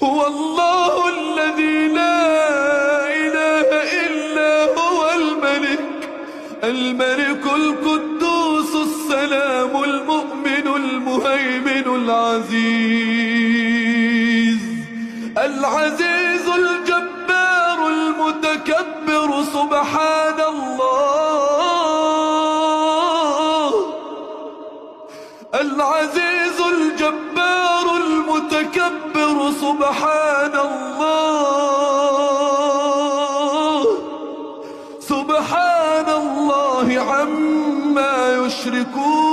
هو الله الذي لا إله إلا هو الملك القدوس السلام المؤمن المهيمن العزيز الجبار المتكبر سبحان الله. العزيز الجبار المتكبر سبحان الله. سبحان الله عما يشركون.